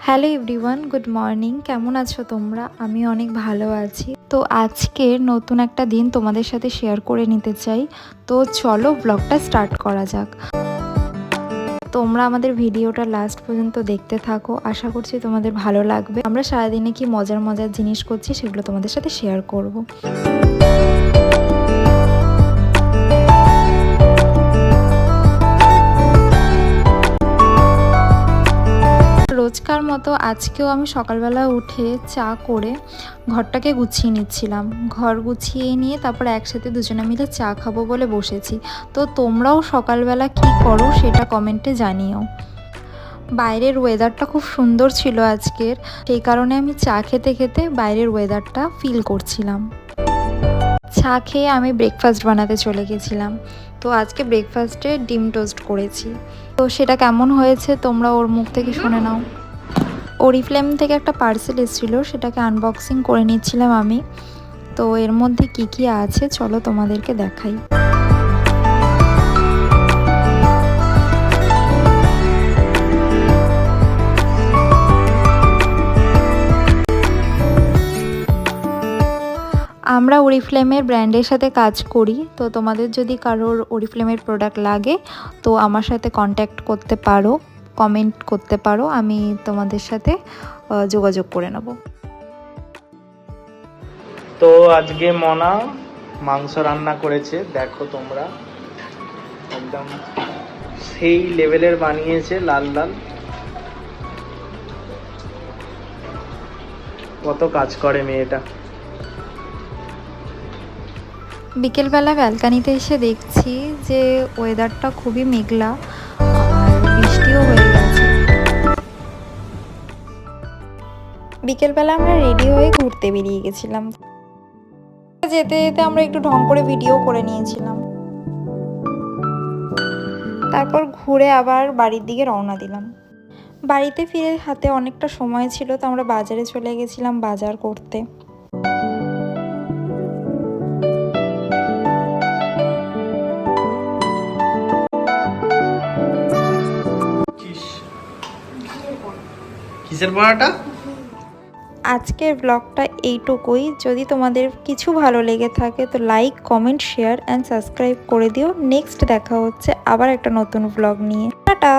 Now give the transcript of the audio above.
Hello everyone, good morning. কেমন আছো তোমরা? আমি অনেক ভালো আছি। তো আজকে নতুন একটা দিন তোমাদের সাথে শেয়ার করে নিতে চাই। তো চলো ব্লগটা স্টার্ট করা যাক। তোমরা আমাদের ভিডিওটা লাস্ট পর্যন্ত দেখতে থাকো, আশা করছি তোমাদের ভালো লাগবে। আমরা সারাদিনে কি মজার মজার জিনিস করছি সেগুলো তোমাদের সাথে শেয়ার করব। রোজকার মতো আজকেও আমি সকালবেলা উঠে চা করে ঘরটাকে গুছিয়ে নিচ্ছিলাম। ঘর গুছিয়ে নিয়ে তারপর একসাথে দুজনে মিলে চা খাবো বলে বসেছি। তো তোমরাও সকালবেলা কি করো সেটা কমেন্টে জানিও। বাইরের ওয়েদারটা খুব সুন্দর ছিল আজকের, সেই কারণে আমি চা খেতে খেতে বাইরের ওয়েদারটা ফিল করছিলাম। চা খেয়ে আমি ব্রেকফাস্ট বানাতে চলে গেছিলাম। তো আজকে ব্রেকফাস্টে ডিম টোস্ট করেছি। তো সেটা কেমন হয়েছে তোমরা ওর মুখ থেকে শুনে নাও। ওরিফ্লেম থেকে একটা পার্সেল এসেছিলো, সেটাকে আনবক্সিং করে নিচ্ছিলাম আমি। তো এর মধ্যে কি কি আছে চলো তোমাদেরকে দেখাই। আমরা ওরিফ্লেমের ব্র্যান্ডের সাথে কাজ করি। তো তোমাদের যদি কারোর ওরিফ্লেমের প্রোডাক্ট লাগে তো আমার সাথে কন্ট্যাক্ট করতে পারো, কমেন্ট করতে পারো, আমি তোমাদের সাথে যোগাযোগ করে নেব। তো আজকে মনা মাংস রান্না করেছে, দেখো তোমরা, একদম সেই লেভেলের বানিয়েছে, লাল লাল। কত কাজ করে মেয়েটা। বিকেলবেলা ব্যালকানিতে এসে দেখছি যে ওয়েদারটা খুবই মেঘলা আর বৃষ্টিও হয়ে গেছে। বিকেলবেলা আমরা রেডি হয়ে ঘুরতে বেরিয়ে গেছিলাম। যেতে যেতে আমরা একটু ঢং করে ভিডিও করে নিয়েছিলাম। তারপর ঘুরে আবার বাড়ির দিকে রওনা দিলাম। বাড়িতে ফিরে হাতে অনেকটা সময় ছিল, তো আমরা বাজারে চলে গেছিলাম বাজার করতে। কিসের পড়াটা? আজকের ব্লগটা এইটুকুই। যদি তোমাদের কিছু ভালো লেগে থাকে তো like, comment, share and subscribe করে দিও। নেক্সট দেখা হচ্ছে আবার একটা নতুন ব্লগ নিয়ে। টাটা।